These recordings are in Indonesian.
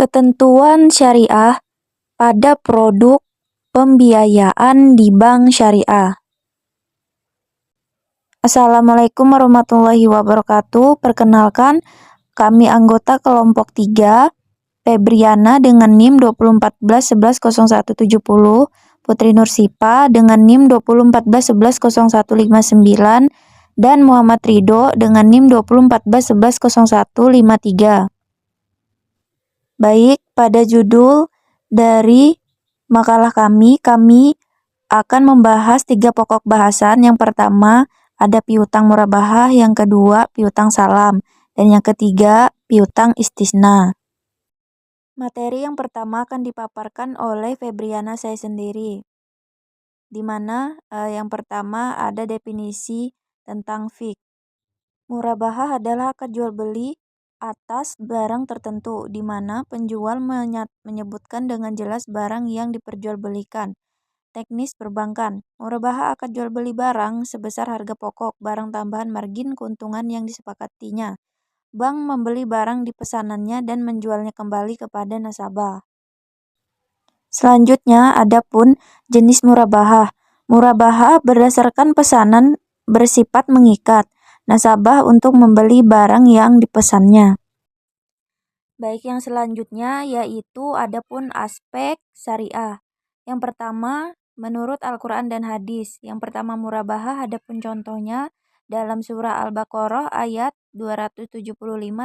Ketentuan syariah pada produk pembiayaan di bank syariah. Assalamualaikum warahmatullahi wabarakatuh. Perkenalkan, kami anggota kelompok 3, Febriana dengan NIM 2014110170, Putri Nursipa dengan NIM 2014110159, dan Muhammad Ridho dengan NIM 2014110153. Baik, pada judul dari makalah kami akan membahas 3 pokok bahasan. Yang pertama, ada piutang murabahah, yang kedua, piutang salam, dan yang ketiga, piutang istisna. Materi yang pertama akan dipaparkan oleh Febriana saya sendiri, di mana yang pertama ada definisi tentang fiqh. Murabahah adalah akad jual beli atas barang tertentu, di mana penjual menyebutkan dengan jelas barang yang diperjualbelikan. Teknis perbankan. Murabahah akad jual beli barang sebesar harga pokok, barang tambahan margin keuntungan yang disepakatinya. Bank membeli barang di pesanannya dan menjualnya kembali kepada nasabah. Selanjutnya, adapun jenis murabahah. Murabahah berdasarkan pesanan bersifat mengikat nasabah untuk membeli barang yang dipesannya. Baik, yang selanjutnya yaitu adapun aspek syariah. Yang pertama, menurut Al-Quran dan hadis. Yang pertama, murabahah adapun contohnya dalam surah Al-Baqarah ayat 275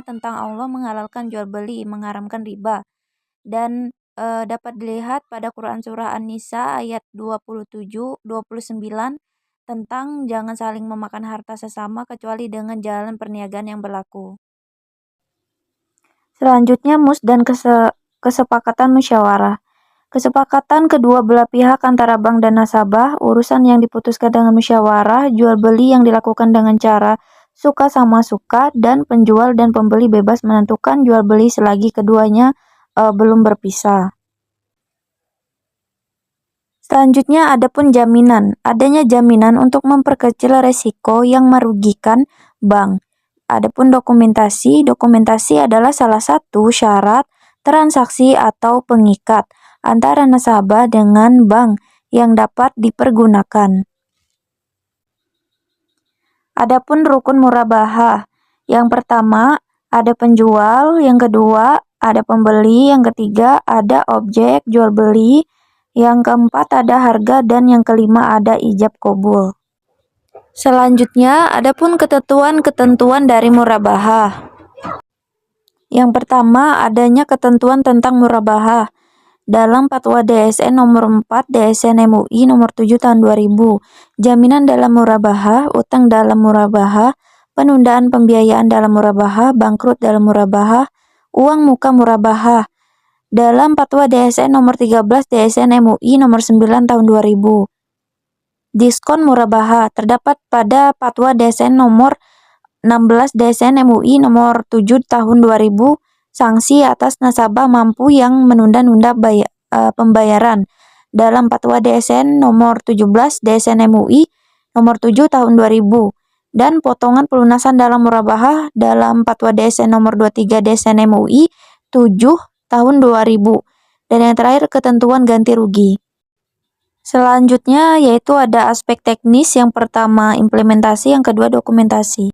tentang Allah menghalalkan jual beli, mengharamkan riba. Dan dapat dilihat pada Quran surah An-Nisa ayat 27-29 tentang jangan saling memakan harta sesama kecuali dengan jalan perniagaan yang berlaku. Selanjutnya, mus dan kesepakatan musyawarah. Kesepakatan kedua belah pihak antara bank dan nasabah, urusan yang diputuskan dengan musyawarah, jual beli yang dilakukan dengan cara suka sama suka, dan penjual dan pembeli bebas menentukan jual beli selagi keduanya belum berpisah. Selanjutnya, adapun jaminan. Adanya jaminan untuk memperkecil resiko yang merugikan bank. Adapun dokumentasi. Dokumentasi adalah salah satu syarat transaksi atau pengikat antara nasabah dengan bank yang dapat dipergunakan. Adapun rukun murabahah. Yang pertama, ada penjual, yang kedua, ada pembeli, yang ketiga, ada objek jual beli, yang keempat ada harga, dan yang kelima ada ijab qabul. Selanjutnya, adapun ketentuan-ketentuan dari murabahah. Yang pertama, adanya ketentuan tentang murabahah dalam Fatwa DSN nomor 4 DSN MUI nomor 7 tahun 2000. Jaminan dalam murabahah, utang dalam murabahah, penundaan pembiayaan dalam murabahah, bangkrut dalam murabahah, uang muka murabahah. Dalam Fatwa DSN nomor 13 DSN MUI nomor 9 tahun 2000. Diskon murabahah terdapat pada Fatwa DSN nomor 16 DSN MUI nomor 7 tahun 2000. Sanksi atas nasabah mampu yang menunda-nunda pembayaran. Dalam Fatwa DSN nomor 17 DSN MUI nomor 7 tahun 2000. Dan potongan pelunasan dalam murabahah dalam Fatwa DSN nomor 23 DSN MUI 7 tahun 2000. Dan yang terakhir, ketentuan ganti rugi. Selanjutnya yaitu ada aspek teknis. Yang pertama implementasi, yang kedua dokumentasi.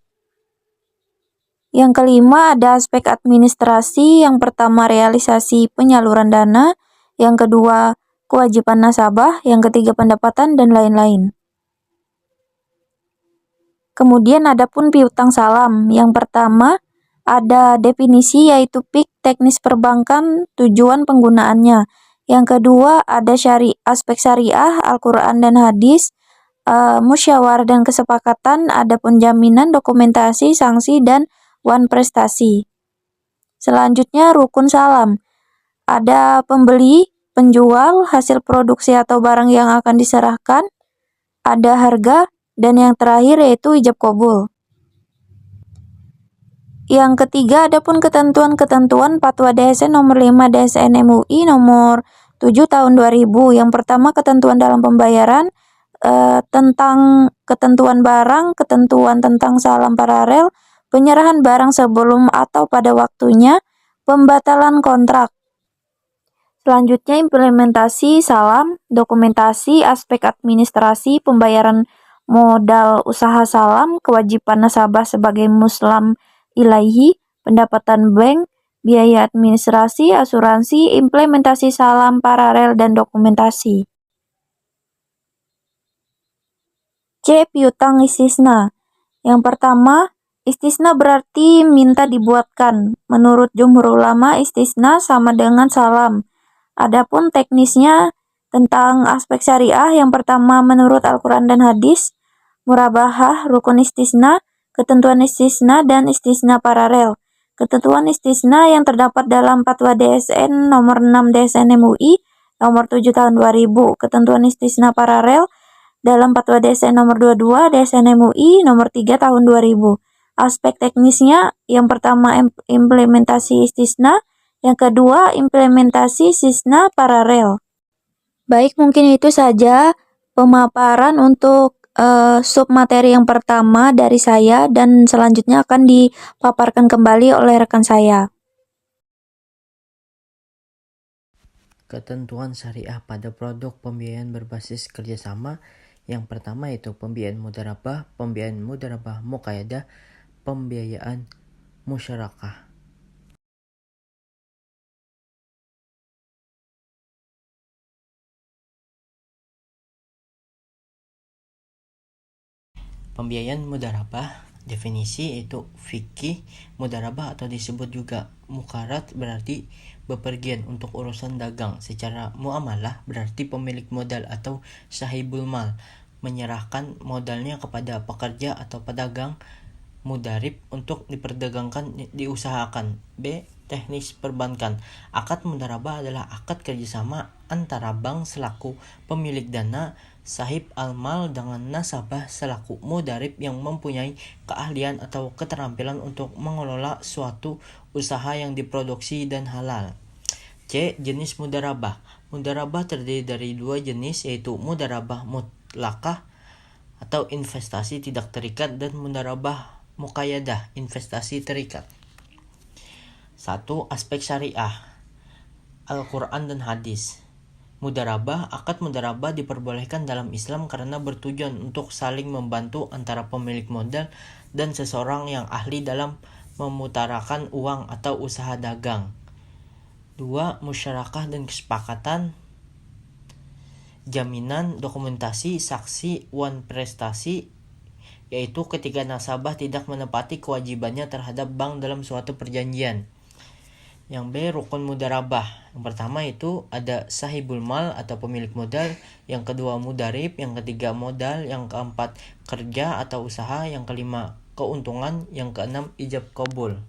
Yang kelima ada aspek administrasi. Yang pertama realisasi penyaluran dana, yang kedua kewajiban nasabah, yang ketiga pendapatan, dan lain-lain. Kemudian adapun piutang salam. Yang pertama ada definisi yaitu PIK, teknis perbankan, tujuan penggunaannya. Yang kedua ada aspek syariah, Al-Quran dan hadis, musyawarah dan kesepakatan, adapun jaminan, dokumentasi, sanksi, dan wan prestasi. Selanjutnya rukun salam. Ada pembeli, penjual, hasil produksi atau barang yang akan diserahkan, ada harga, dan yang terakhir yaitu ijab qabul. Yang ketiga, adapun ketentuan-ketentuan Fatwa DSN nomor 5 DSN MUI nomor 7 tahun 2000. Yang pertama, ketentuan dalam pembayaran, tentang ketentuan barang, ketentuan tentang salam paralel, penyerahan barang sebelum atau pada waktunya, pembatalan kontrak. Selanjutnya implementasi salam, dokumentasi, aspek administrasi, pembayaran modal usaha salam, kewajiban nasabah sebagai muslam ilaihi, pendapatan bank, biaya administrasi, asuransi, implementasi salam paralel dan dokumentasi. C. Piutang istisna. Yang pertama, istisna berarti minta dibuatkan. Menurut jumhur ulama, istisna sama dengan salam. Adapun teknisnya tentang aspek syariah, yang pertama menurut Al-Quran dan hadis, murabahah, rukun istisna, ketentuan istisna, dan istisna paralel. Ketentuan istisna yang terdapat dalam Fatwa DSN nomor 6 DSN MUI nomor 7 tahun 2000. Ketentuan istisna paralel dalam Fatwa DSN nomor 22 DSN MUI nomor 3 tahun 2000. Aspek teknisnya, yang pertama implementasi istisna, yang kedua, implementasi istisna paralel. Baik, mungkin itu saja pemaparan untuk submateri yang pertama dari saya, dan selanjutnya akan dipaparkan kembali oleh rekan saya. Ketentuan syariah pada produk pembiayaan berbasis kerjasama. Yang pertama itu pembiayaan mudarabah muqayyadah, pembiayaan musyarakah. Pembiayaan mudarabah, definisi itu fikih mudarabah atau disebut juga mukarat berarti bepergian untuk urusan dagang. Secara muamalah berarti pemilik modal atau sahibul mal menyerahkan modalnya kepada pekerja atau pedagang. Mudarib untuk diperdagangkan, diusahakan. B. Teknis perbankan. Akad mudarabah adalah akad kerjasama antara bank selaku pemilik dana, sahib al-mal dengan nasabah selaku mudarib yang mempunyai keahlian atau keterampilan untuk mengelola suatu usaha yang diproduksi dan halal. C. Jenis mudarabah. Mudarabah terdiri dari dua jenis, yaitu mudarabah mutlakah atau investasi tidak terikat dan mudarabah muqayyadah, investasi terikat. 1. Aspek syariah, Al-Quran dan hadis. Akad mudarabah diperbolehkan dalam Islam karena bertujuan untuk saling membantu antara pemilik modal dan seseorang yang ahli dalam memutarakan uang atau usaha dagang. 2. Musyarakah dan kesepakatan, jaminan, dokumentasi, saksi, wan prestasi, yaitu ketika nasabah tidak menepati kewajibannya terhadap bank dalam suatu perjanjian. Yang B. Rukun mudarabah. Yang pertama itu ada sahibul mal atau pemilik modal, yang kedua mudarib, yang ketiga modal, yang keempat kerja atau usaha, yang kelima keuntungan, yang keenam ijab qabul.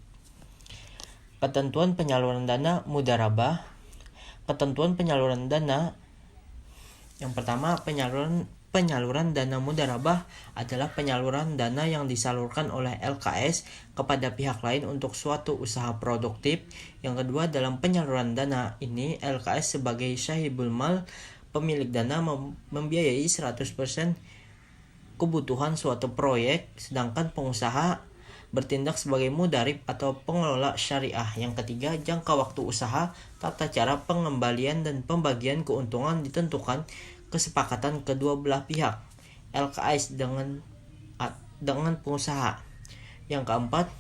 Ketentuan penyaluran dana mudarabah. Ketentuan penyaluran dana, yang pertama penyaluran dana mudarabah adalah penyaluran dana yang disalurkan oleh LKS kepada pihak lain untuk suatu usaha produktif. Yang kedua, dalam penyaluran dana ini LKS sebagai sahibul mal, pemilik dana membiayai 100% kebutuhan suatu proyek, sedangkan pengusaha bertindak sebagai mudarib atau pengelola syariah. Yang ketiga, jangka waktu usaha, tata cara pengembalian dan pembagian keuntungan ditentukan kesepakatan kedua belah pihak, LKS dengan pengusaha. Yang keempat,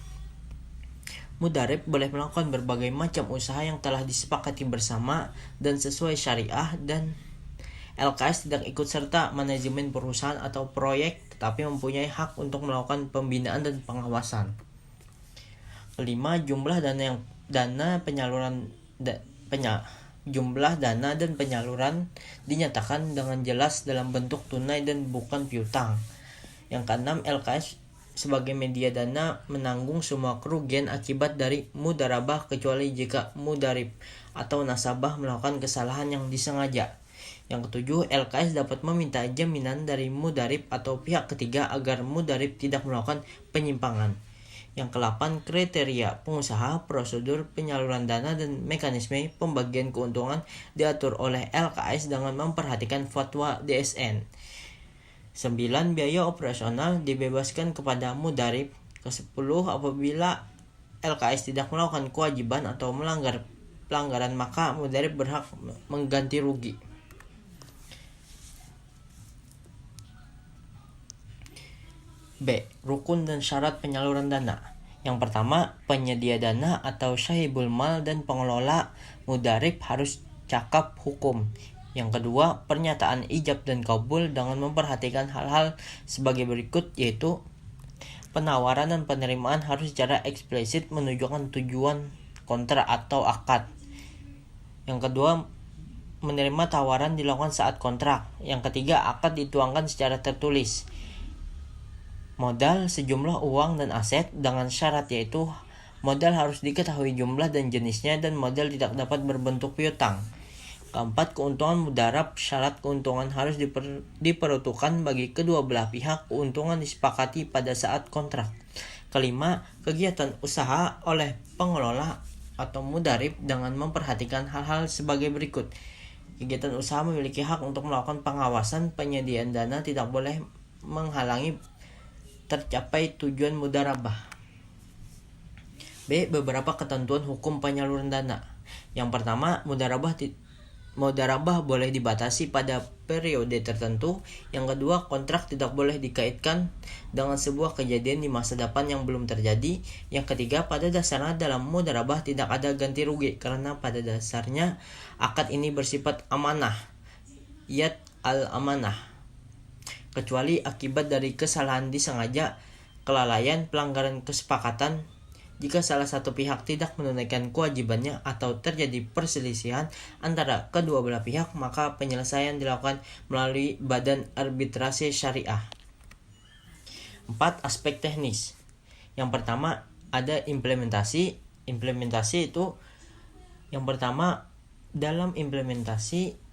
mudarib boleh melakukan berbagai macam usaha yang telah disepakati bersama dan sesuai syariah, dan LKS tidak ikut serta manajemen perusahaan atau proyek, tetapi mempunyai hak untuk melakukan pembinaan dan pengawasan. Kelima, jumlah dana dan penyaluran dinyatakan dengan jelas dalam bentuk tunai dan bukan piutang. Yang keenam, LKS sebagai media dana menanggung semua kerugian akibat dari mudarabah kecuali jika mudarib atau nasabah melakukan kesalahan yang disengaja. Yang ketujuh, LKS dapat meminta jaminan dari mudarib atau pihak ketiga agar mudarib tidak melakukan penyimpangan. Yang ke-8, kriteria pengusaha, prosedur penyaluran dana dan mekanisme pembagian keuntungan diatur oleh LKS dengan memperhatikan fatwa DSN. 9. Biaya operasional dibebaskan kepada mudarib. Ke-10, apabila LKS tidak melakukan kewajiban atau melanggar pelanggaran, maka mudarib berhak mengganti rugi. B. Rukun dan syarat penyaluran dana. Yang pertama, penyedia dana atau syahibul mal dan pengelola mudarib harus cakap hukum. Yang kedua, pernyataan ijab dan kabul dengan memperhatikan hal-hal sebagai berikut, yaitu penawaran dan penerimaan harus secara eksplisit menunjukkan tujuan kontrak atau akad. Yang kedua, menerima tawaran dilakukan saat kontrak. Yang ketiga, akad dituangkan secara tertulis. Modal sejumlah uang dan aset dengan syarat, yaitu modal harus diketahui jumlah dan jenisnya dan modal tidak dapat berbentuk piutang. Keempat, keuntungan mudarab, syarat keuntungan harus diperuntukkan bagi kedua belah pihak, keuntungan disepakati pada saat kontrak. Kelima, kegiatan usaha oleh pengelola atau mudarib dengan memperhatikan hal-hal sebagai berikut. Kegiatan usaha memiliki hak untuk melakukan pengawasan, penyediaan dana tidak boleh menghalangi tercapai tujuan mudarabah. B. Beberapa ketentuan hukum penyaluran dana. Yang pertama, mudarabah boleh dibatasi pada periode tertentu. Yang kedua, kontrak tidak boleh dikaitkan dengan sebuah kejadian di masa depan yang belum terjadi. Yang ketiga, pada dasarnya dalam mudarabah tidak ada ganti rugi karena pada dasarnya akad ini bersifat amanah, yad al-amanah, kecuali akibat dari kesalahan disengaja, kelalaian, pelanggaran kesepakatan. Jika salah satu pihak tidak menunaikan kewajibannya atau terjadi perselisihan antara kedua belah pihak, maka penyelesaian dilakukan melalui badan arbitrase syariah. 4. Aspek teknis. Yang pertama, ada implementasi. Implementasi itu yang pertama, dalam implementasi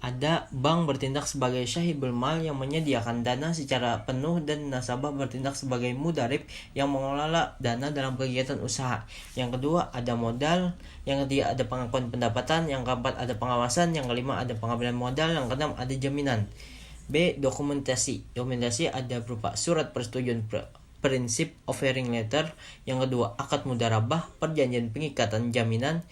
ada bank bertindak sebagai syahibul mal yang menyediakan dana secara penuh dan nasabah bertindak sebagai mudarib yang mengelola dana dalam kegiatan usaha. Yang kedua, ada modal. Yang ketiga, ada pengakuan pendapatan. Yang keempat, ada pengawasan. Yang kelima, ada pengambilan modal. Yang keenam, ada jaminan. B. Dokumentasi. Dokumentasi ada berupa surat persetujuan prinsip offering letter. Yang kedua, akad mudarabah, perjanjian pengikatan jaminan.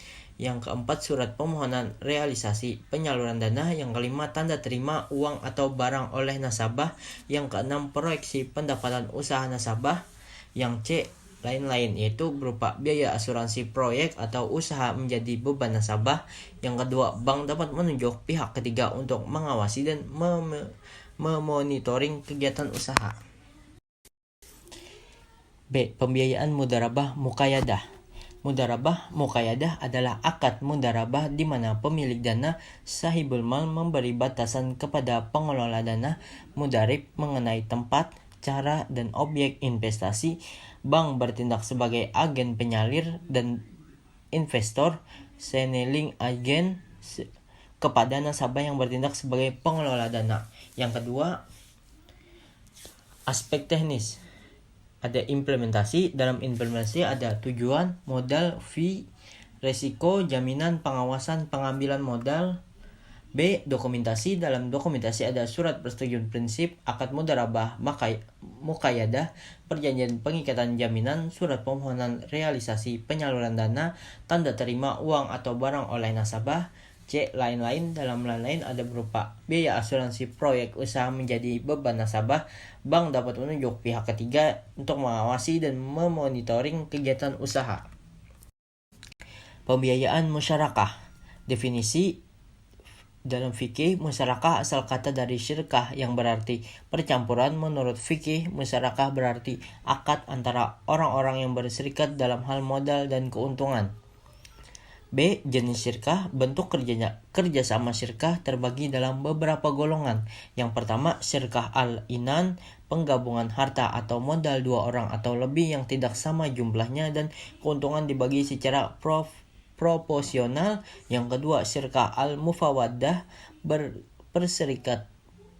Yang keempat, surat permohonan realisasi penyaluran dana. Yang kelima, tanda terima uang atau barang oleh nasabah. Yang keenam, proyeksi pendapatan usaha nasabah. Yang C, lain-lain, yaitu berupa biaya asuransi proyek atau usaha menjadi beban nasabah. Yang kedua, bank dapat menunjuk pihak ketiga untuk mengawasi dan memonitoring kegiatan usaha. B. Pembiayaan mudarabah muqayyadah. Mudarabah muqayyadah adalah akad mudarabah di mana pemilik dana sahibul mal memberi batasan kepada pengelola dana mudarib mengenai tempat, cara, dan objek investasi. Bank bertindak sebagai agen penyalir dan investor, signaling agent kepada nasabah yang bertindak sebagai pengelola dana. Yang kedua, aspek teknis. Ada implementasi. Dalam implementasi ada tujuan, modal, fee, resiko, jaminan, pengawasan, pengambilan modal. B. Dokumentasi. Dalam dokumentasi ada surat persetujuan prinsip, akad mudarabah muqayyadah, perjanjian pengikatan jaminan, surat permohonan realisasi penyaluran dana, tanda terima uang atau barang oleh nasabah. C. Lain-lain. Dalam lain-lain ada berupa biaya asuransi proyek usaha menjadi beban nasabah. Bank dapat menunjuk pihak ketiga untuk mengawasi dan memonitoring kegiatan usaha. Pembiayaan musyarakah. Definisi dalam fikih, musyarakah asal kata dari syirkah yang berarti percampuran. Menurut fikih, musyarakah berarti akad antara orang-orang yang berserikat dalam hal modal dan keuntungan. B. Jenis syirkah. Bentuk kerjasama syirkah terbagi dalam beberapa golongan. Yang pertama, syirkah al-inan, penggabungan harta atau modal dua orang atau lebih yang tidak sama jumlahnya dan keuntungan dibagi secara proporsional. Yang kedua, syirkah al-mufawaddah,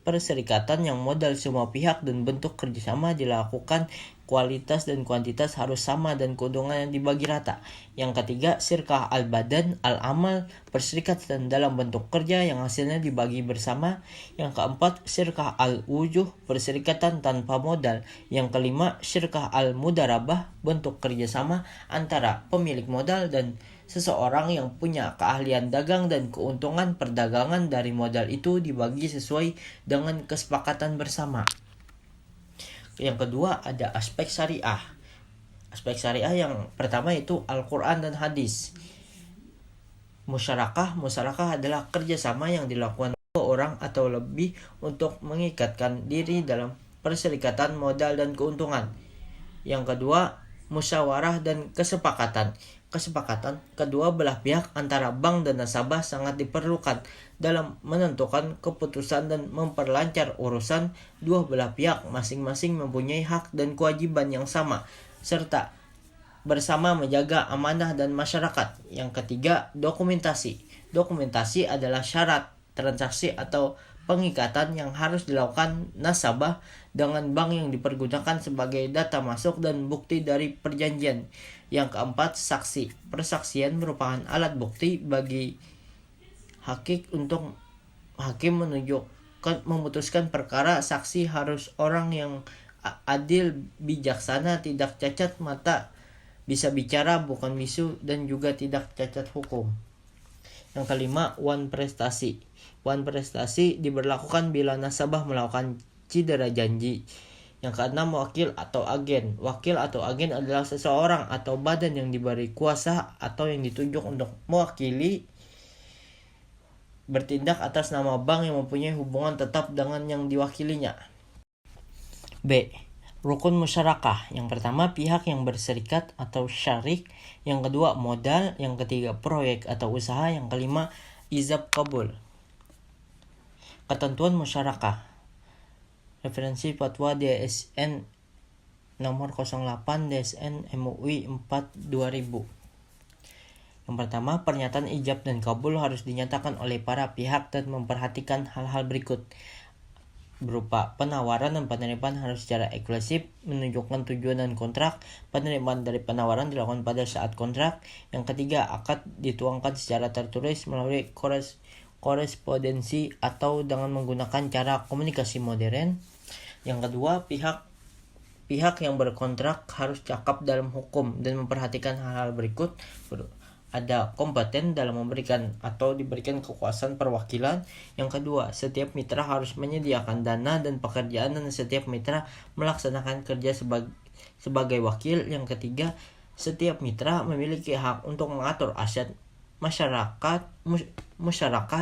perserikatan yang modal semua pihak dan bentuk kerjasama dilakukan kualitas dan kuantitas harus sama dan keuntungan yang dibagi rata. Yang ketiga, syirkah al-badan al-amal, perserikatan dalam bentuk kerja yang hasilnya dibagi bersama. Yang keempat, syirkah al-wujuh, perserikatan tanpa modal. Yang kelima, syirkah al-mudarabah, bentuk kerjasama antara pemilik modal dan seseorang yang punya keahlian dagang dan keuntungan perdagangan dari modal itu dibagi sesuai dengan kesepakatan bersama. Yang kedua ada aspek syariah. Aspek syariah yang pertama itu Al-Quran dan hadis. Musyarakah adalah kerjasama yang dilakukan dua orang atau lebih untuk mengikatkan diri dalam perserikatan modal dan keuntungan. Yang kedua, musyawarah dan kesepakatan. Kesepakatan kedua belah pihak antara bank dan nasabah sangat diperlukan dalam menentukan keputusan dan memperlancar urusan. Dua belah pihak masing-masing mempunyai hak dan kewajiban yang sama, serta bersama menjaga amanah dan masyarakat. Yang ketiga, dokumentasi. Dokumentasi adalah syarat transaksi atau pengikatan yang harus dilakukan nasabah dengan bank yang dipergunakan sebagai data masuk dan bukti dari perjanjian. Yang keempat, saksi. Persaksian merupakan alat bukti bagi hakim memutuskan perkara. Saksi harus orang yang adil, bijaksana, tidak cacat mata, bisa bicara, bukan bisu, dan juga tidak cacat hukum. Yang kelima, wan prestasi. Wan prestasi diberlakukan bila nasabah melakukan cedera janji. Yang keenam, wakil atau agen. Wakil atau agen adalah seseorang atau badan yang diberi kuasa atau yang ditunjuk untuk mewakili bertindak atas nama bank yang mempunyai hubungan tetap dengan yang diwakilinya. B. Rukun musyarakah. Yang pertama, pihak yang berserikat atau syarik. Yang kedua, modal. Yang ketiga, proyek atau usaha. Yang kelima, ijab kabul. Ketentuan musyarakah. Referensi Fatwa DSN nomor 08 DSN MUI 4 2000. Yang pertama, pernyataan ijab dan kabul harus dinyatakan oleh para pihak dan memperhatikan hal-hal berikut. Berupa penawaran dan penerimaan harus secara eksklusif, menunjukkan tujuan dan kontrak. Penerimaan dari penawaran dilakukan pada saat kontrak. Yang ketiga, akad dituangkan secara tertulis melalui korespondensi atau dengan menggunakan cara komunikasi modern. Yang kedua, pihak yang berkontrak harus cakap dalam hukum dan memperhatikan hal-hal berikut. Ada kompeten dalam memberikan atau diberikan kekuasaan perwakilan. Yang kedua, setiap mitra harus menyediakan dana dan pekerjaan dan setiap mitra melaksanakan kerja sebagai wakil. Yang ketiga, setiap mitra memiliki hak untuk mengatur aset masyarakat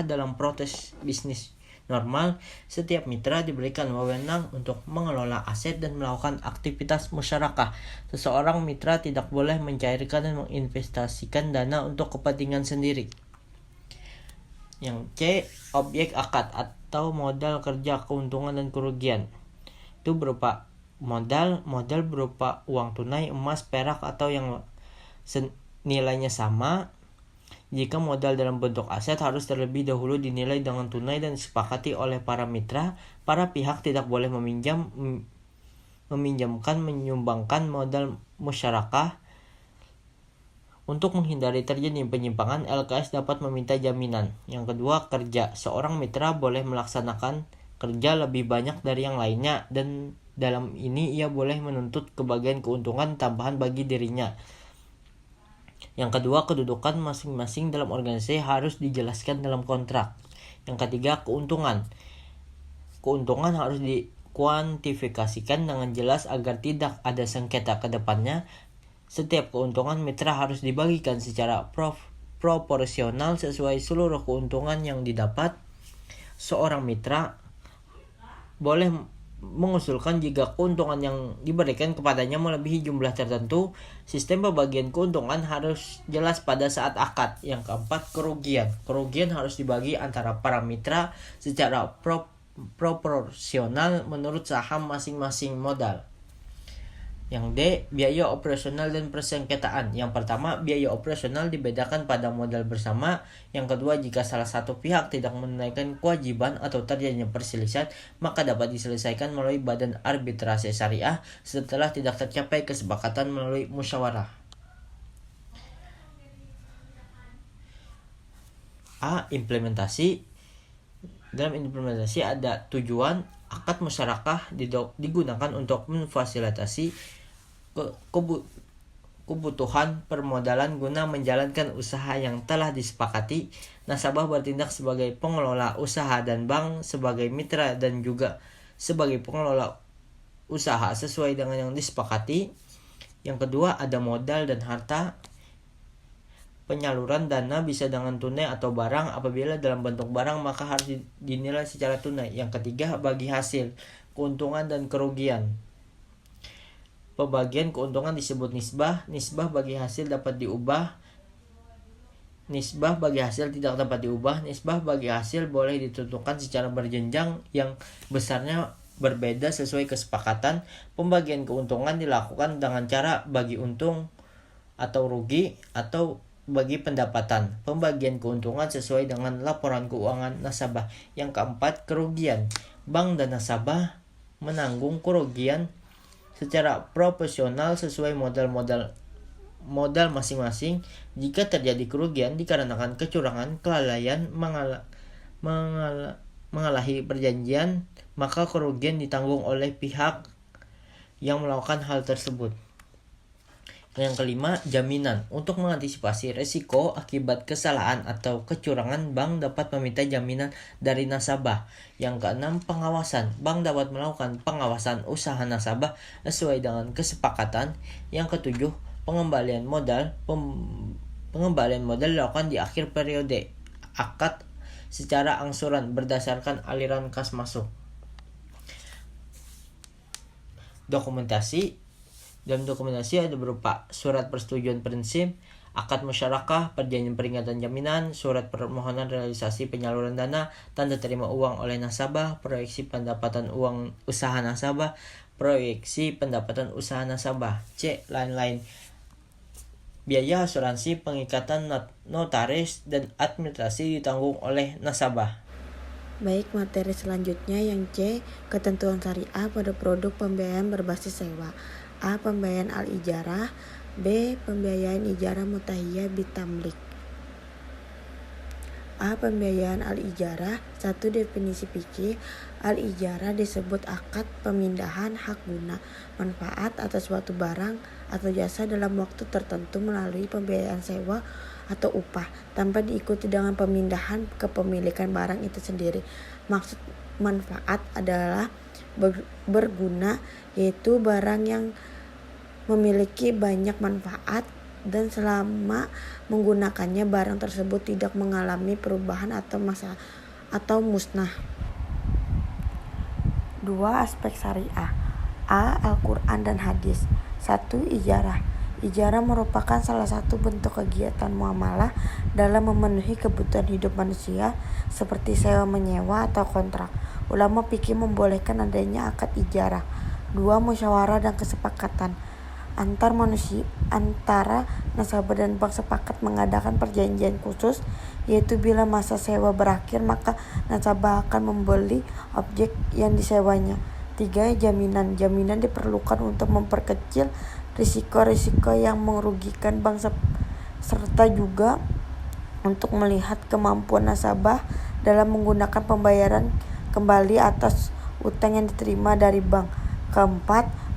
dalam proses bisnis normal. Setiap mitra diberikan wewenang untuk mengelola aset dan melakukan aktivitas musyarakah. Seseorang mitra tidak boleh mencairkan dan menginvestasikan dana untuk kepentingan sendiri. Yang C, objek akad atau modal kerja, keuntungan dan kerugian. Itu berupa modal berupa uang tunai, emas, perak atau yang nilainya sama. Jika modal dalam bentuk aset harus terlebih dahulu dinilai dengan tunai dan disepakati oleh para mitra. Para pihak tidak boleh menyumbangkan modal musyarakah. Untuk menghindari terjadi penyimpangan, LKS dapat meminta jaminan. Yang kedua, kerja. Seorang mitra boleh melaksanakan kerja lebih banyak dari yang lainnya dan dalam ini ia boleh menuntut kebagian keuntungan tambahan bagi dirinya. Yang kedua, kedudukan masing-masing dalam organisasi harus dijelaskan dalam kontrak. Yang ketiga, keuntungan. Keuntungan harus dikuantifikasikan dengan jelas agar tidak ada sengketa ke depannya. Setiap keuntungan mitra harus dibagikan secara proporsional sesuai seluruh keuntungan yang didapat. Seorang mitra boleh mengusulkan jika keuntungan yang diberikan kepadanya melebihi jumlah tertentu. Sistem pembagian keuntungan harus jelas pada saat akad. Yang keempat, kerugian. Kerugian harus dibagi antara para mitra secara proporsional menurut saham masing-masing modal. Yang D, biaya operasional dan persengketaan. Yang pertama, biaya operasional dibedakan pada modal bersama. Yang kedua, jika salah satu pihak tidak menunaikan kewajiban atau terjadinya perselisihan, maka dapat diselesaikan melalui badan arbitrase syariah setelah tidak tercapai kesepakatan melalui musyawarah. A. Implementasi. Dalam implementasi ada tujuan akad musyarakah digunakan untuk memfasilitasi kebutuhan permodalan guna menjalankan usaha yang telah disepakati. Nasabah bertindak sebagai pengelola usaha dan bank sebagai mitra dan juga sebagai pengelola usaha sesuai dengan yang disepakati. Yang kedua ada modal dan harta. Penyaluran dana bisa dengan tunai atau barang. Apabila dalam bentuk barang maka harus dinilai secara tunai. Yang ketiga bagi hasil, keuntungan dan kerugian. Pembagian keuntungan disebut nisbah. Nisbah bagi hasil dapat diubah. Nisbah bagi hasil tidak dapat diubah. Nisbah bagi hasil boleh ditentukan secara berjenjang yang besarnya berbeda sesuai kesepakatan. Pembagian keuntungan dilakukan dengan cara bagi untung atau rugi atau bagi pendapatan. Pembagian keuntungan sesuai dengan laporan keuangan nasabah. Yang keempat, kerugian. Bank dan nasabah menanggung kerugian secara proporsional sesuai modal masing-masing. Jika terjadi kerugian dikarenakan kecurangan, kelalaian, mengalahi perjanjian, maka kerugian ditanggung oleh pihak yang melakukan hal tersebut. Yang kelima, jaminan. Untuk mengantisipasi resiko akibat kesalahan atau kecurangan, bank dapat meminta jaminan dari nasabah. Yang keenam, pengawasan. Bank dapat melakukan pengawasan usaha nasabah sesuai dengan kesepakatan. Yang ketujuh, pengembalian modal. Pengembalian modal dilakukan di akhir periode akad secara angsuran berdasarkan aliran kas masuk. Dokumentasi. Dalam dokumentasi ada berupa surat persetujuan prinsip, akad musyarakah, perjanjian peringatan jaminan, surat permohonan realisasi penyaluran dana, tanda terima uang oleh nasabah, proyeksi pendapatan uang usaha nasabah, proyeksi pendapatan usaha nasabah. C. Lain-lain. Biaya asuransi, pengikatan notaris, dan administrasi ditanggung oleh nasabah. Baik, materi selanjutnya yang C, ketentuan syariah pada produk pembiayaan berbasis sewa. A. Pembiayaan al-ijarah. B. Pembiayaan ijarah mutahiyah bitamlik. A. Pembiayaan al-ijarah. 1. Definisi fikih. Al-ijarah disebut akad pemindahan hak guna manfaat atas suatu barang atau jasa dalam waktu tertentu melalui pembiayaan sewa atau upah tanpa diikuti dengan pemindahan kepemilikan barang itu sendiri. Maksud manfaat adalah berguna, yaitu barang yang memiliki banyak manfaat dan selama menggunakannya barang tersebut tidak mengalami perubahan atau musnah. 2. Aspek syariah. A. Al-Quran dan hadis. 1. Ijarah. Ijarah merupakan salah satu bentuk kegiatan muamalah dalam memenuhi kebutuhan hidup manusia seperti sewa menyewa atau kontrak. Ulama fikih membolehkan adanya akad ijarah. 2. Musyawarah dan kesepakatan. Antara nasabah dan bank sepakat mengadakan perjanjian khusus, yaitu bila masa sewa berakhir maka nasabah akan membeli objek yang disewanya. 3. Jaminan. Jaminan diperlukan untuk memperkecil risiko-risiko yang merugikan bank serta juga untuk melihat kemampuan nasabah dalam menggunakan pembayaran kembali atas utang yang diterima dari bank. 4.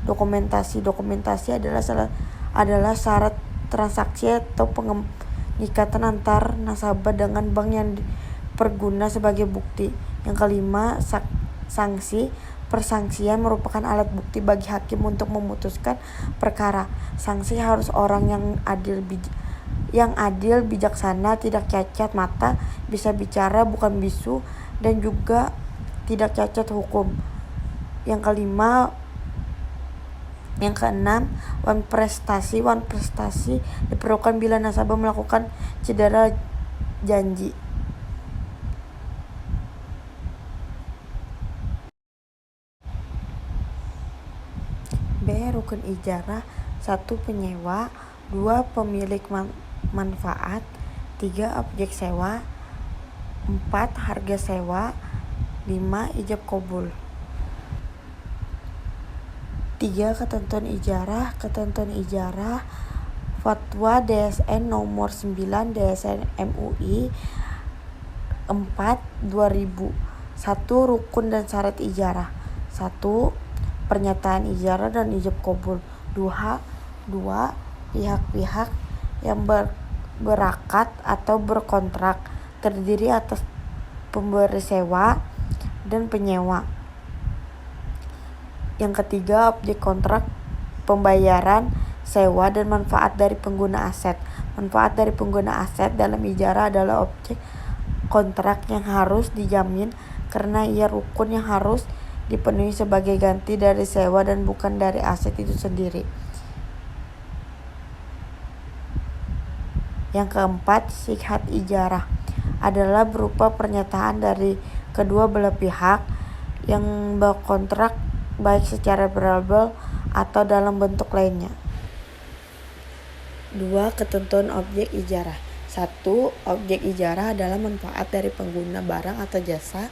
Dokumentasi. Dokumentasi adalah syarat transaksi atau pengikatan antar nasabah dengan bank yang diperguna sebagai bukti. Yang kelima, sanksi. Persangsian merupakan alat bukti bagi hakim untuk memutuskan perkara. Sanksi harus orang yang adil, bijaksana, tidak cacat mata, bisa bicara bukan bisu, dan juga tidak cacat hukum. Yang keenam, wan prestasi. Wan prestasi diperlukan bila nasabah melakukan cedera janji. B. rukun ijarah. 1. Penyewa. 2. Pemilik manfaat. 3. Objek sewa. 4. Harga sewa. 5. Ijab kabul. 3. Ketentuan ijarah. Ketentuan ijarah Fatwa DSN nomor 9 DSN MUI 4 2000. 1. Rukun dan syarat ijarah. 1. Pernyataan ijarah dan ijab kabul. 2. Pihak-pihak yang berakat atau berkontrak terdiri atas pemberi sewa dan penyewa. Yang ketiga, objek kontrak, pembayaran sewa dan manfaat dari pengguna aset. Manfaat dari pengguna aset dalam ijarah adalah objek kontrak yang harus dijamin karena ia rukun yang harus dipenuhi sebagai ganti dari sewa dan bukan dari aset itu sendiri. Yang keempat, syihat ijarah adalah berupa pernyataan dari kedua belah pihak yang berkontrak baik secara verbal atau dalam bentuk lainnya. 2. Ketentuan objek ijarah. 1. Objek ijarah adalah manfaat dari pengguna barang atau jasa.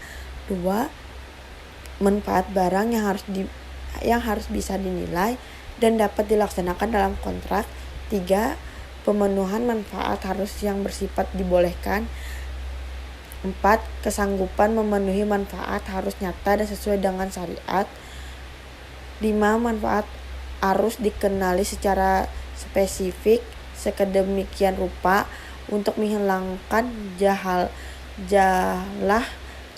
2. Manfaat barang yang harus bisa dinilai dan dapat dilaksanakan dalam kontrak. 3. Pemenuhan manfaat harus yang bersifat dibolehkan. 4. Kesanggupan memenuhi manfaat harus nyata dan sesuai dengan syariat. 5. Manfaat harus dikenali secara spesifik sedemikian rupa untuk menghilangkan jahalah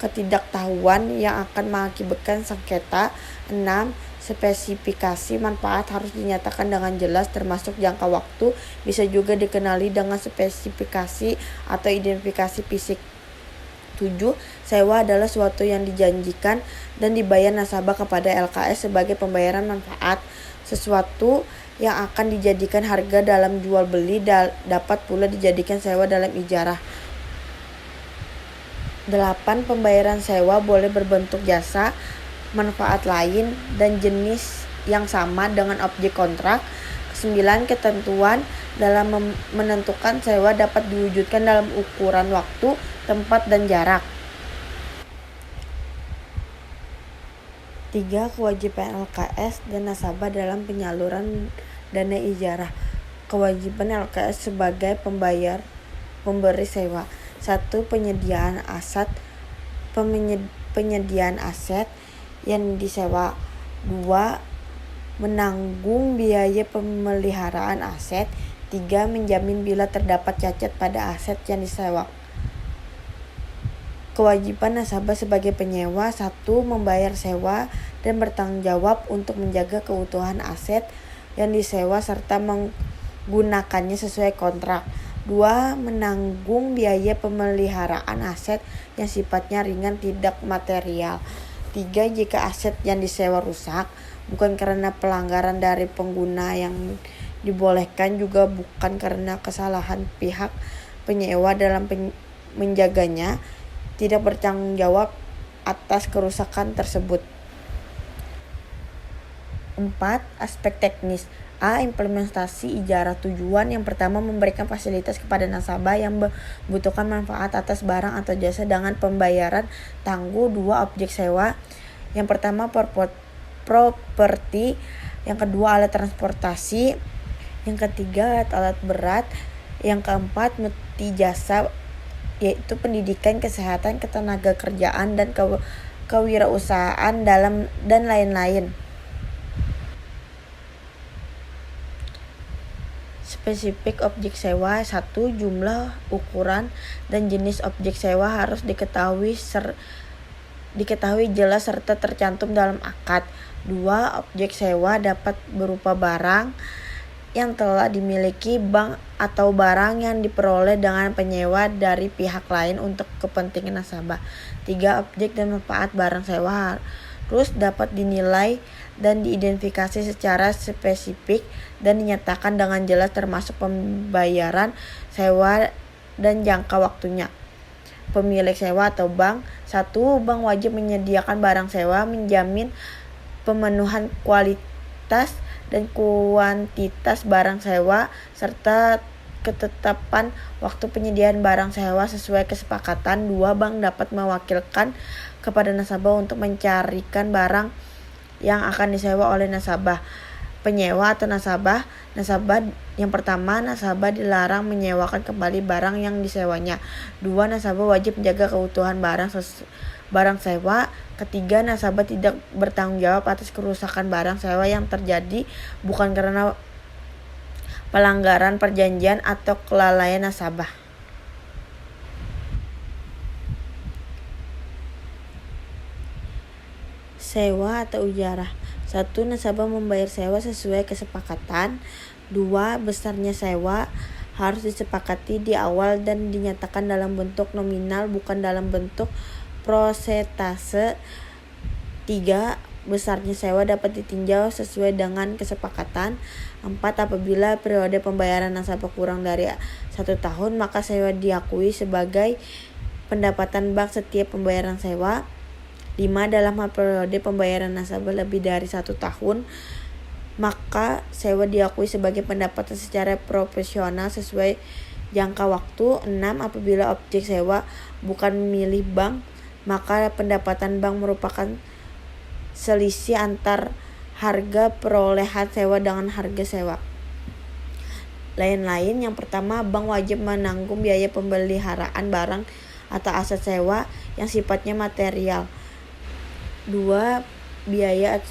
ketidaktahuan yang akan mengakibatkan sengketa. 6. Spesifikasi manfaat harus dinyatakan dengan jelas termasuk jangka waktu, bisa juga dikenali dengan spesifikasi atau identifikasi fisik. 7. Sewa adalah suatu yang dijanjikan dan dibayar nasabah kepada LKS sebagai pembayaran manfaat. Sesuatu yang akan dijadikan harga dalam jual beli dapat pula dijadikan sewa dalam ijarah. 8. Pembayaran sewa boleh berbentuk jasa, manfaat lain, dan jenis yang sama dengan objek kontrak. 9. Ketentuan dalam menentukan sewa dapat diwujudkan dalam ukuran waktu, tempat, dan jarak. 3. Kewajiban LKS dan nasabah dalam penyaluran dana ijarah. Kewajiban LKS sebagai pemberi sewa. 1. Penyediaan aset yang disewa. 2. Menanggung biaya pemeliharaan aset. 3. Menjamin bila terdapat cacat pada aset yang disewa. Kewajiban nasabah sebagai penyewa. 1. Membayar sewa dan bertanggung jawab untuk menjaga keutuhan aset yang disewa serta menggunakannya sesuai kontrak. 2. Menanggung biaya pemeliharaan aset yang sifatnya ringan tidak material. 3. Jika aset yang disewa rusak, bukan karena pelanggaran dari pengguna yang dibolehkan, juga bukan karena kesalahan pihak penyewa dalam menjaganya, tidak bertanggung jawab atas kerusakan tersebut. 4. Aspek teknis. A. Implementasi ijarah. Tujuan yang pertama, memberikan fasilitas kepada nasabah yang membutuhkan manfaat atas barang atau jasa dengan pembayaran tangguh. 2. Objek sewa. Yang pertama, properti. Yang kedua, alat transportasi. Yang ketiga, alat berat. Yang keempat, multi jasa, yaitu pendidikan, kesehatan, ketenaga kerjaan, dan kewirausahaan dan lain-lain. Spesifik objek sewa. 1. Jumlah, ukuran, dan jenis objek sewa harus diketahui jelas serta tercantum dalam akad. 2. Objek sewa dapat berupa barang yang telah dimiliki bank atau barang yang diperoleh dengan penyewa dari pihak lain untuk kepentingan nasabah. 3. Objek dan manfaat barang sewa harus dapat dinilai dan diidentifikasi secara spesifik dan dinyatakan dengan jelas termasuk pembayaran sewa dan jangka waktunya. Pemilik sewa atau bank. 1. Bank wajib menyediakan barang sewa, menjamin pemenuhan kualitas dan kuantitas barang sewa, serta ketetapan waktu penyediaan barang sewa sesuai kesepakatan. 2. Bank dapat mewakilkan kepada nasabah untuk mencarikan barang yang akan disewa oleh nasabah penyewa atau nasabah. Yang pertama, nasabah dilarang menyewakan kembali barang yang disewanya. 2. Nasabah wajib menjaga keutuhan barang sewa. Ketiga, nasabah tidak bertanggung jawab atas kerusakan barang sewa yang terjadi bukan karena pelanggaran perjanjian atau kelalaian nasabah. Sewa atau ujarah. 1. Nasabah membayar sewa sesuai kesepakatan. 2. Besarnya sewa harus disepakati di awal dan dinyatakan dalam bentuk nominal, bukan dalam bentuk prosentase. 3. Besarnya sewa dapat ditinjau sesuai dengan kesepakatan. 4. Apabila periode pembayaran nasabah kurang dari 1 tahun, maka sewa diakui sebagai pendapatan bank setiap pembayaran sewa. 5. Dalam hal periode pembayaran nasabah lebih dari 1 tahun, maka sewa diakui sebagai pendapatan secara proporsional sesuai jangka waktu. 6. Apabila objek sewa bukan milik bank, maka pendapatan bank merupakan selisih antar harga perolehan sewa dengan harga sewa. Lain-lain. Yang pertama, bank wajib menanggung biaya pemeliharaan barang atau aset sewa yang sifatnya material. 2. Biaya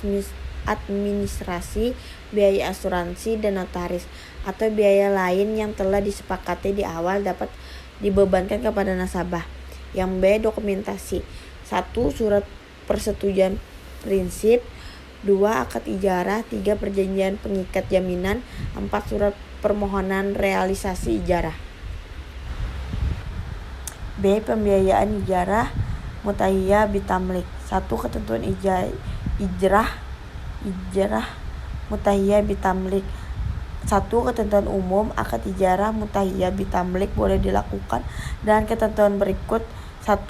administrasi, biaya asuransi dan notaris, atau biaya lain yang telah disepakati di awal dapat dibebankan kepada nasabah. Yang B. Dokumentasi. 1. Surat persetujuan prinsip. 2. Akad ijarah. 3. Perjanjian pengikat jaminan. 4. Surat permohonan realisasi ijarah. B. Pembiayaan ijarah mutahiyah bitamlik. 1. Ketentuan ijarah mutahiyah bitamlik. 1. Ketentuan umum. Akad ijarah mutahiyah bitamlik boleh dilakukan dengan ketentuan berikut. 1.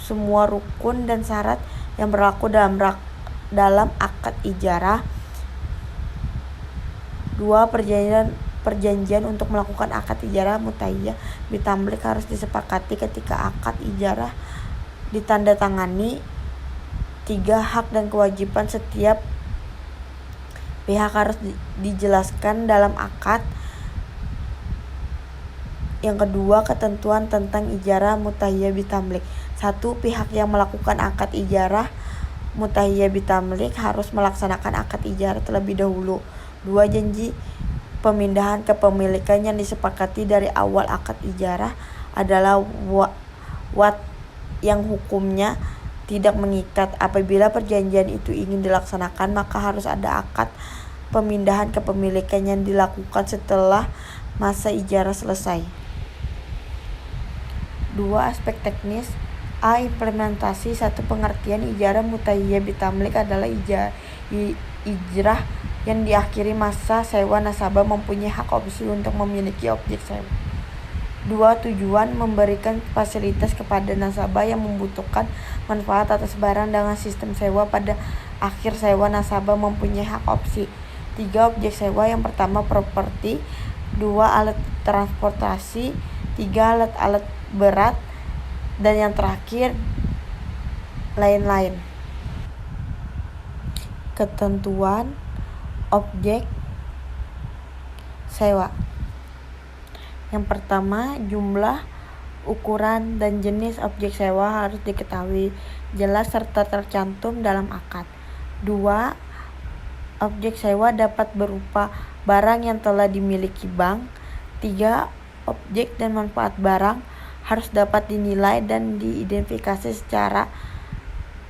Semua rukun dan syarat yang berlaku dalam akad ijarah. 2. Perjanjian untuk melakukan akad ijarah mutahiyah bitamlik harus disepakati ketika akad ijarah ditandatangani. 3. Hak dan kewajiban setiap pihak harus dijelaskan dalam akad. Yang kedua, ketentuan tentang ijarah mutahiyah bitamlik. 1. Pihak yang melakukan akad ijarah mutahiyah bitamlik harus melaksanakan akad ijarah terlebih dahulu. 2. Janji pemindahan kepemilikan yang disepakati dari awal akad ijarah adalah yang hukumnya tidak mengikat. Apabila perjanjian itu ingin dilaksanakan, maka harus ada akad pemindahan kepemilikan yang dilakukan setelah masa ijarah selesai. 2. Aspek teknis. A. Implementasi. 1. Pengertian ijarah mutahiyah bitamlik adalah ijarah yang diakhiri masa sewa nasabah mempunyai hak opsi untuk memiliki objek sewa. 2. Tujuan memberikan fasilitas kepada nasabah yang membutuhkan manfaat atas barang dengan sistem sewa. Pada akhir sewa nasabah mempunyai hak opsi. 3. Objek sewa. Yang pertama, properti. 2. Alat transportasi. 3. Alat-alat berat. Dan yang terakhir, lain-lain. Ketentuan objek sewa. Yang pertama, jumlah, ukuran, dan jenis objek sewa harus diketahui jelas serta tercantum dalam akad. 2. Objek sewa dapat berupa barang yang telah dimiliki bank. 3. Objek dan manfaat barang harus dapat dinilai dan diidentifikasi secara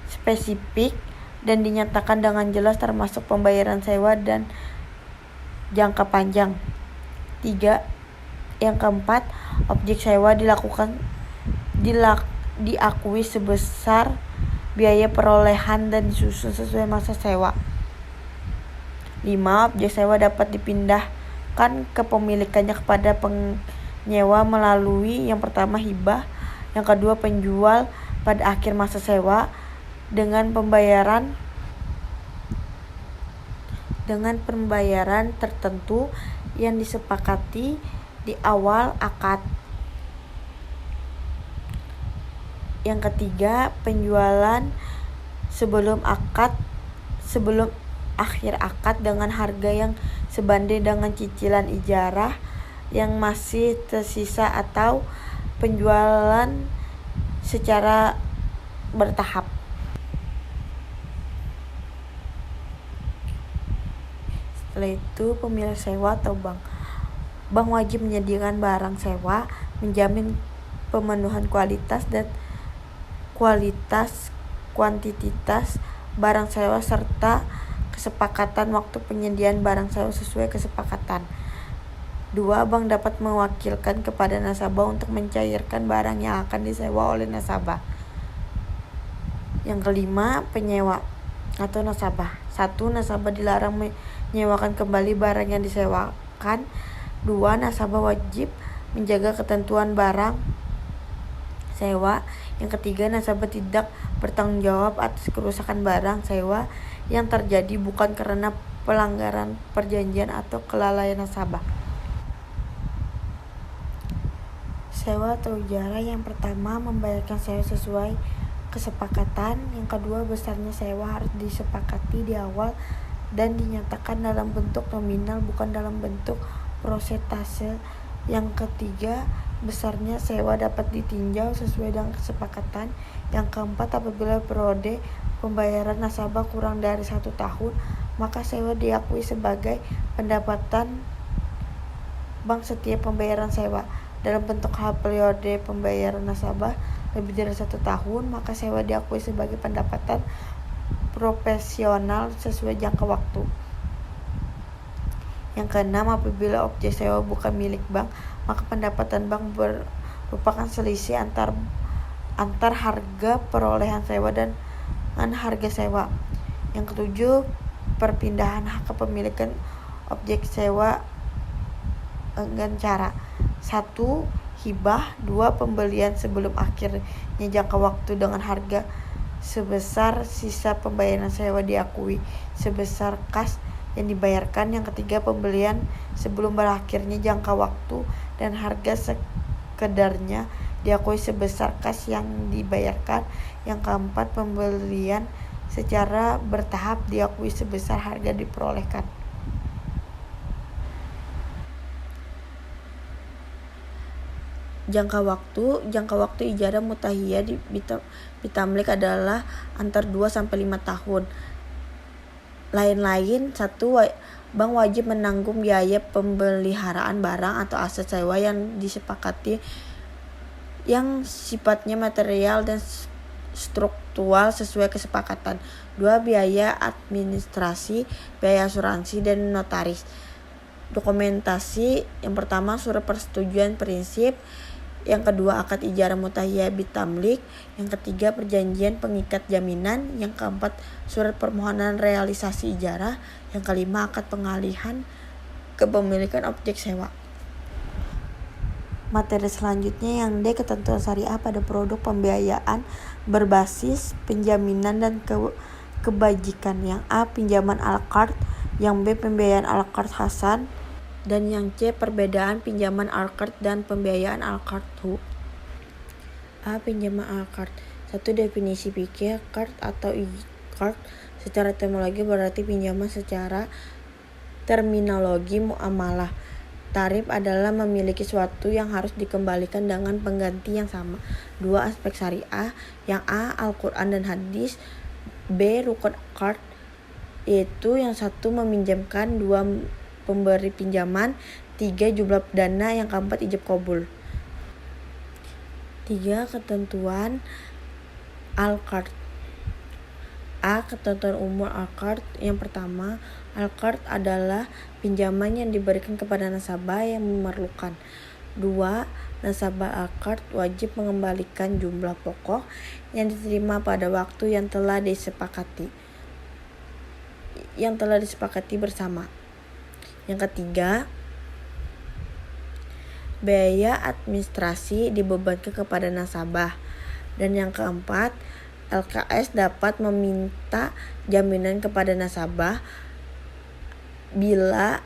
spesifik dan dinyatakan dengan jelas, termasuk pembayaran sewa dan jangka panjang. 3. Yang keempat, objek sewa diakui sebesar biaya perolehan dan disusun sesuai masa sewa. 5. Objek sewa dapat dipindahkan kepemilikannya kepada penyewa melalui yang pertama hibah, yang kedua penjual pada akhir masa sewa dengan pembayaran dengan pembayaran tertentu yang disepakati di awal akad. Yang ketiga, penjualan sebelum akhir akad dengan harga yang sebanding dengan cicilan ijarah yang masih tersisa atau penjualan secara bertahap. Setelah itu, pemilik sewa atau bank. Bank wajib menyediakan barang sewa, menjamin pemenuhan kualitas kuantitas barang sewa serta kesepakatan waktu penyediaan barang sewa sesuai kesepakatan. 2. Bank dapat mewakilkan kepada nasabah untuk mencairkan barang yang akan disewa oleh nasabah. Yang kelima, penyewa atau nasabah. 1. Nasabah dilarang menyewakan kembali barang yang disewakan. 2. Nasabah wajib menjaga ketentuan barang sewa. Yang ketiga, nasabah tidak bertanggung jawab atas kerusakan barang sewa yang terjadi bukan karena pelanggaran perjanjian atau kelalaian nasabah. Sewa atau ijarah. Yang pertama, membayarkan sewa sesuai kesepakatan. Yang kedua, besarnya sewa harus disepakati di awal dan dinyatakan dalam bentuk nominal bukan dalam bentuk prosentase. Yang ketiga, besarnya sewa dapat ditinjau sesuai dengan kesepakatan. Yang keempat, apabila periode pembayaran nasabah kurang dari 1 tahun, maka sewa diakui sebagai pendapatan bank setiap pembayaran sewa. Dalam bentuk hal periode pembayaran nasabah lebih dari 1 tahun, maka sewa diakui sebagai pendapatan profesional sesuai jangka waktu. Yang keenam, apabila objek sewa bukan milik bank, maka pendapatan bank merupakan selisih antar harga perolehan sewa dan harga sewa. Yang ketujuh, perpindahan hak kepemilikan objek sewa dengan cara 1. Hibah. 2. Pembelian sebelum akhirnya jangka waktu dengan harga sebesar sisa pembayaran sewa diakui sebesar kas yang dibayarkan. Yang ketiga, pembelian sebelum berakhirnya jangka waktu dan harga sekedarnya diakui sebesar kas yang dibayarkan. Yang keempat, pembelian secara bertahap diakui sebesar harga diperolehkan. Jangka waktu ijarah mutahiyah di bitamlik adalah antar 2 sampai 5 tahun. Lain-lain. 1. Bank wajib menanggung biaya pemeliharaan barang atau aset sewa yang disepakati yang sifatnya material dan struktural sesuai kesepakatan. 2. Biaya administrasi, biaya asuransi dan notaris. Dokumentasi. Yang pertama, surat persetujuan prinsip. Yang kedua, akad ijarah mutahiyah bitamlik. Yang ketiga, perjanjian pengikat jaminan. Yang keempat, surat permohonan realisasi ijarah. Yang kelima, akad pengalihan kepemilikan objek sewa. Materi selanjutnya yang D, ketentuan syariah pada produk pembiayaan berbasis penjaminan dan kebajikan. Yang A, pinjaman ala carte. Yang B, pembiayaan ala carte hasan. Dan yang C, perbedaan pinjaman ala carte dan pembiayaan ala carte. A. Pinjaman ala carte. 1. Definisi fikih. Carte atau e-carte secara etimologi berarti pinjaman. Secara terminologi muamalah. Tarif adalah memiliki sesuatu yang harus dikembalikan dengan pengganti yang sama. 2. Aspek syariah. Yang A, Al-Quran dan hadis. B, rukun carte, yaitu yang satu meminjamkan, 2 pemberi pinjaman, 3 jumlah dana, yang keempat ijab kabul. 3. Ketentuan Al-Qard. A. Ketentuan umum Al-Qard. Yang pertama, Al-Qard adalah pinjaman yang diberikan kepada nasabah yang memerlukan. 2. Nasabah Al-Qard wajib mengembalikan jumlah pokok yang diterima pada waktu yang telah disepakati bersama. Yang ketiga, biaya administrasi dibebankan kepada nasabah. Dan yang keempat, LKS dapat meminta jaminan kepada nasabah bila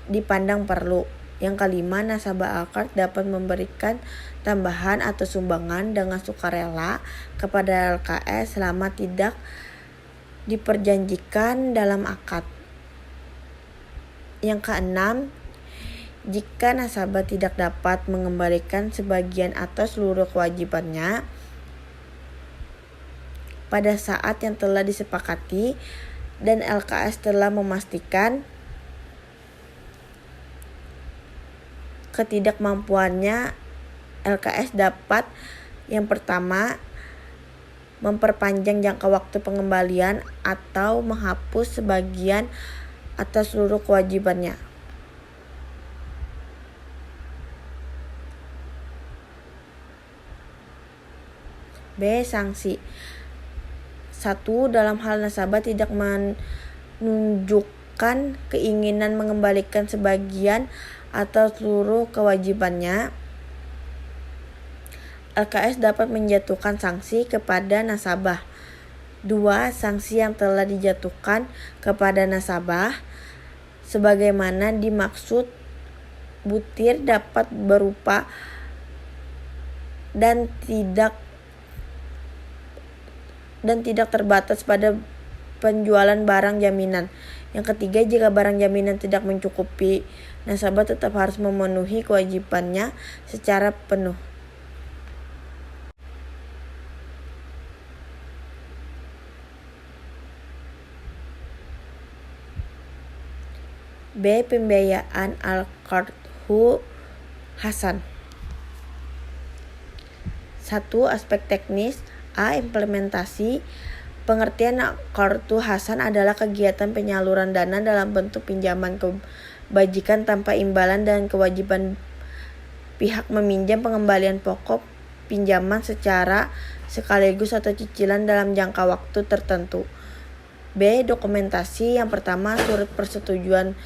dipandang perlu. Yang kelima, nasabah Alkard dapat memberikan tambahan atau sumbangan dengan sukarela kepada LKS selama tidak diperjanjikan dalam akad. Yang keenam, jika nasabah tidak dapat mengembalikan sebagian atau seluruh kewajibannya pada saat yang telah disepakati dan LKS telah memastikan ketidakmampuannya, LKS dapat yang pertama memperpanjang jangka waktu pengembalian atau menghapus sebagian atau seluruh kewajibannya. B. Sanksi. 1. Dalam hal nasabah tidak menunjukkan keinginan mengembalikan sebagian atau seluruh kewajibannya, LKS dapat menjatuhkan sanksi kepada nasabah. 2. Sanksi yang telah dijatuhkan kepada nasabah sebagaimana dimaksud butir dapat berupa dan tidak terbatas pada penjualan barang jaminan. Yang ketiga, jika barang jaminan tidak mencukupi, nasabah tetap harus memenuhi kewajibannya secara penuh. B. Pembiayaan Al-Qardhu Hasan. 1. Aspek teknis. A. Implementasi. Pengertian Qardhu Hasan adalah kegiatan penyaluran dana dalam bentuk pinjaman kebajikan tanpa imbalan dan kewajiban pihak meminjam pengembalian pokok pinjaman secara sekaligus atau cicilan dalam jangka waktu tertentu. B. Dokumentasi. Yang pertama, surat persetujuan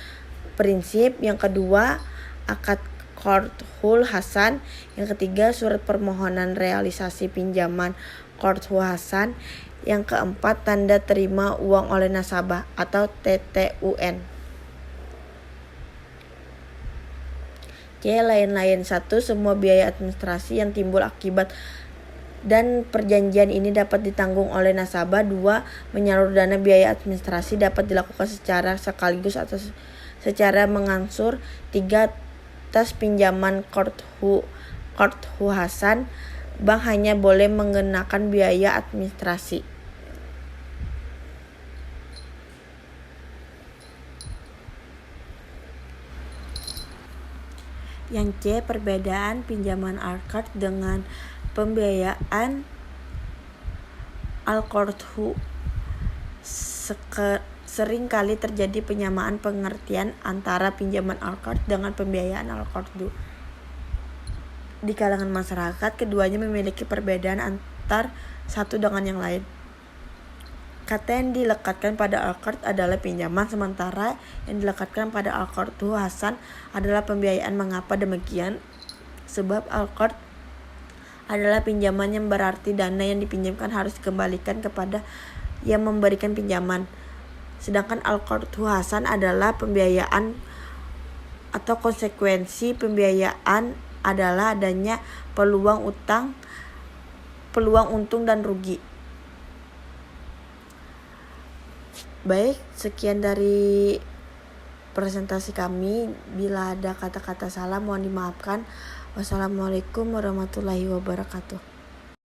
prinsip. Yang kedua, akad Qardhu Hasan. Yang ketiga, surat permohonan realisasi pinjaman Qardhu Hasan. Yang keempat, tanda terima uang oleh nasabah atau TTUN. C. Lain-lain. 1. Semua biaya administrasi yang timbul akibat dan perjanjian ini dapat ditanggung oleh nasabah. 2. Menyalur dana biaya administrasi dapat dilakukan secara sekaligus atau secara mengangsur. 3. Atas pinjaman Qardhu Hasan, bank hanya boleh mengenakan biaya administrasi. Yang C. Perbedaan pinjaman Alkard dengan pembiayaan Al-Qardhu. Sering kali terjadi penyamaan pengertian antara pinjaman Alkard dengan pembiayaan Al-Qardhu. Di kalangan masyarakat, keduanya memiliki perbedaan antar satu dengan yang lain. Kata yang dilekatkan pada Alkard adalah pinjaman, sementara yang dilekatkan pada Al-Qardhu Hasan adalah pembiayaan. Mengapa demikian? Sebab Alkard adalah pinjaman yang berarti dana yang dipinjamkan harus dikembalikan kepada yang memberikan pinjaman. Sedangkan Al-Qardhu Hasan adalah pembiayaan atau konsekuensi pembiayaan adalah adanya peluang untung dan rugi. Baik, sekian dari presentasi kami. Bila ada kata-kata salah mohon dimaafkan. Wassalamualaikum warahmatullahi wabarakatuh.